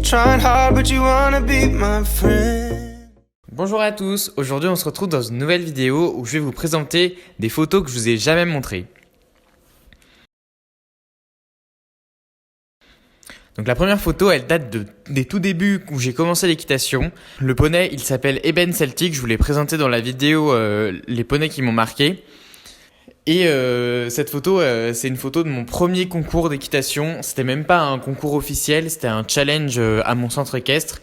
Trying hard, but you wanna be my friend. Bonjour à tous, aujourd'hui on se retrouve dans une nouvelle vidéo où je vais vous présenter des photos que je vous ai jamais montrées. Donc la première photo, elle date des tout débuts où j'ai commencé l'équitation. Le poney, il s'appelle Eben Celtic, je vous l'ai présenté dans la vidéo les poneys qui m'ont marqué. Et cette photo, c'est une photo de mon premier concours d'équitation. C'était même pas un concours officiel, c'était un challenge à mon centre équestre.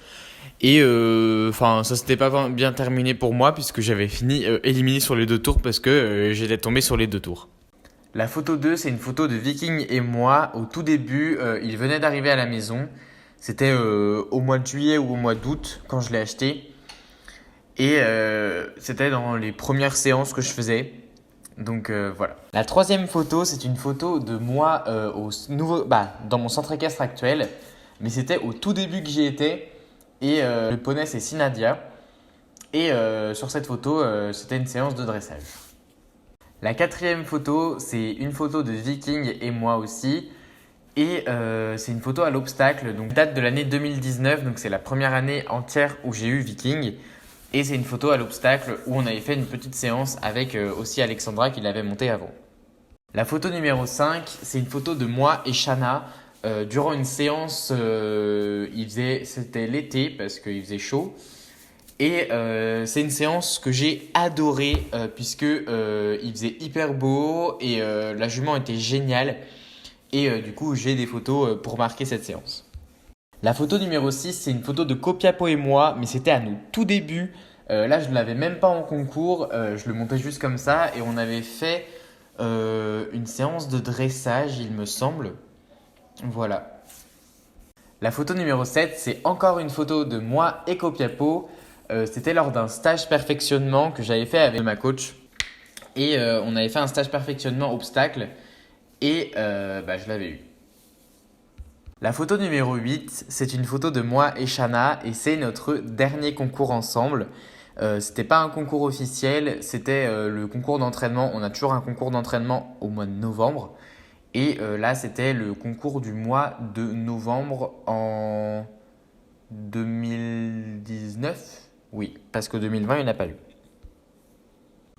Et ça s'était pas bien terminé pour moi puisque j'avais fini éliminé sur les 2 tours parce que j'étais tombé sur les 2 tours. La photo 2, c'est une photo de Viking et moi. Au tout début, il venait d'arriver à la maison. C'était au mois de juillet ou au mois d'août quand je l'ai acheté. Et c'était dans les premières séances que je faisais. Donc voilà. La troisième photo, c'est une photo de moi dans mon centre équestre actuel. Mais c'était au tout début que j'y étais. Et le poney, c'est Sinadia. Et sur cette photo, c'était une séance de dressage. La quatrième photo, c'est une photo de Viking et moi aussi. Et c'est une photo à l'obstacle. Donc date de l'année 2019. Donc c'est la première année entière où j'ai eu Viking. Et c'est une photo à l'obstacle où on avait fait une petite séance avec aussi Alexandra qui l'avait montée avant. La photo numéro 5, c'est une photo de moi et Shana durant une séance. C'était l'été parce qu'il faisait chaud. Et c'est une séance que j'ai adorée puisque il faisait hyper beau et la jument était géniale. Et du coup, j'ai des photos pour marquer cette séance. La photo numéro 6, c'est une photo de Copiapo et moi, mais c'était à nos tout débuts. Là, je ne l'avais même pas en concours, je le montais juste comme ça et on avait fait une séance de dressage, il me semble. Voilà. La photo numéro 7, c'est encore une photo de moi et Copiapo. C'était lors d'un stage perfectionnement que j'avais fait avec ma coach. Et on avait fait un stage perfectionnement obstacle et je l'avais eu. La photo numéro 8, c'est une photo de moi et Shana et c'est notre dernier concours ensemble. C'était pas un concours officiel, c'était le concours d'entraînement. On a toujours un concours d'entraînement au mois de novembre. Et là, c'était le concours du mois de novembre en 2019. Oui, parce que 2020, il n'y en a pas eu.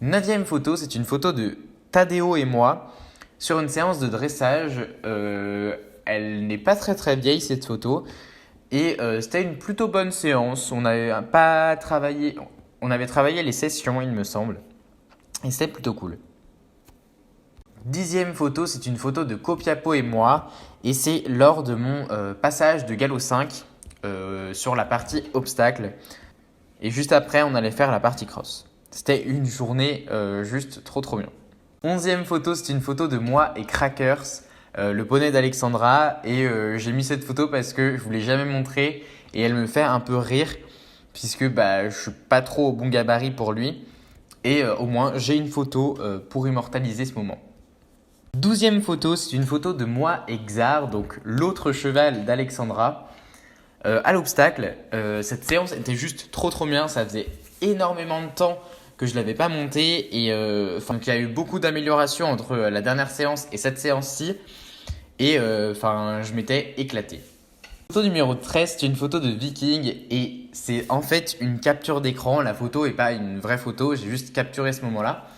9e photo, c'est une photo de Tadeo et moi sur une séance de dressage. Elle n'est pas très vieille cette photo et c'était une plutôt bonne séance. On avait travaillé les sessions il me semble et c'était plutôt cool. 10e photo, c'est une photo de Copiapo et moi et c'est lors de mon passage de galop 5 sur la partie obstacle et juste après on allait faire la partie cross. C'était une journée juste trop bien. 11e photo, c'est une photo de moi et Crackers. Le poney d'Alexandra et j'ai mis cette photo parce que je vous l'ai jamais montrée et elle me fait un peu rire puisque je suis pas trop au bon gabarit pour lui et au moins j'ai une photo pour immortaliser ce moment. 12e photo, c'est une photo de moi et Xar, donc l'autre cheval d'Alexandra à l'obstacle. Cette séance était juste trop bien, ça faisait énormément de temps que je l'avais pas monté et il y a eu beaucoup d'améliorations entre la dernière séance et cette séance-ci. Et je m'étais éclaté. Photo numéro 13, c'est une photo de Viking et c'est en fait une capture d'écran. La photo n'est pas une vraie photo, j'ai juste capturé ce moment-là.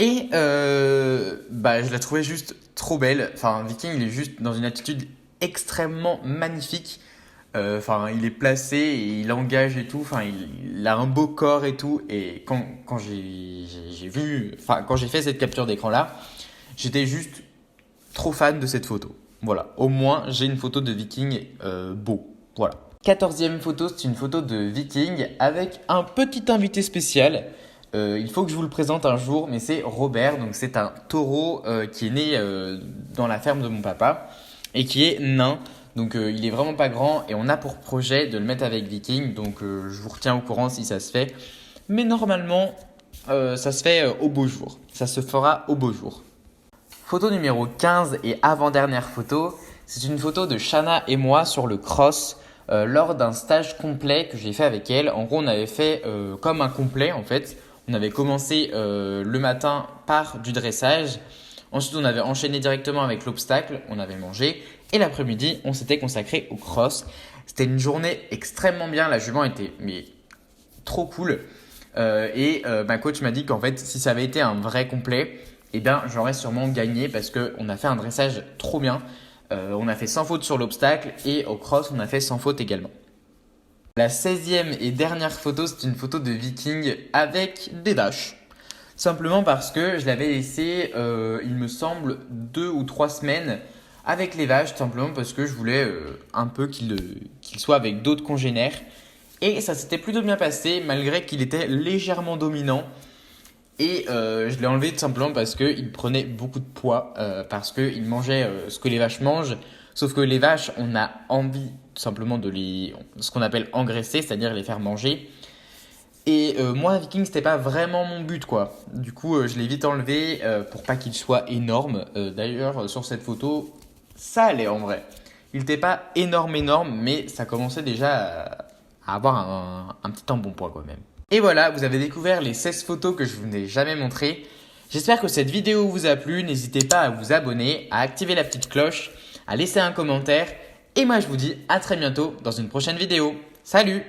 Et je la trouvais juste trop belle. Viking, il est juste dans une attitude extrêmement magnifique. Il est placé et il engage et tout. Il a un beau corps et tout. Et quand j'ai fait cette capture d'écran-là, j'étais juste trop fan de cette photo. Voilà, au moins j'ai une photo de Viking beau. Voilà. 14e photo, c'est une photo de Viking avec un petit invité spécial. Il faut que je vous le présente un jour, mais c'est Robert. Donc c'est un taureau qui est né dans la ferme de mon papa et qui est nain. Donc il est vraiment pas grand et on a pour projet de le mettre avec Viking. Donc je vous retiens au courant si ça se fait. Mais normalement, ça se fait au beau jour. Ça se fera au beau jour. Photo numéro 15 et avant-dernière photo, c'est une photo de Shana et moi sur le cross lors d'un stage complet que j'ai fait avec elle. En gros, on avait fait comme un complet en fait. On avait commencé le matin par du dressage. Ensuite, on avait enchaîné directement avec l'obstacle. On avait mangé. Et l'après-midi, on s'était consacré au cross. C'était une journée extrêmement bien. La jument était trop cool. Ma coach m'a dit qu'en fait, si ça avait été un vrai complet, eh bien, j'aurais sûrement gagné parce qu'on a fait un dressage trop bien. On a fait sans faute sur l'obstacle et au cross, on a fait sans faute également. La 16e et dernière photo, c'est une photo de Viking avec des vaches. Simplement parce que je l'avais laissé, il me semble, 2 ou 3 semaines avec les vaches, simplement parce que je voulais un peu qu'il soit avec d'autres congénères. Et ça s'était plutôt bien passé, malgré qu'il était légèrement dominant. Et je l'ai enlevé tout simplement parce qu'il prenait beaucoup de poids, parce qu'il mangeait ce que les vaches mangent. Sauf que les vaches, on a envie tout simplement de ce qu'on appelle engraisser, c'est-à-dire les faire manger. Et moi, Viking, c'était pas vraiment mon but, quoi. Du coup, je l'ai vite enlevé pour pas qu'il soit énorme. D'ailleurs, sur cette photo, ça allait en vrai. Il n'était pas énorme, mais ça commençait déjà à avoir un petit embonpoint quand même. Et voilà, vous avez découvert les 16 photos que je vous n'ai jamais montrées. J'espère que cette vidéo vous a plu. N'hésitez pas à vous abonner, à activer la petite cloche, à laisser un commentaire. Et moi, je vous dis à très bientôt dans une prochaine vidéo. Salut!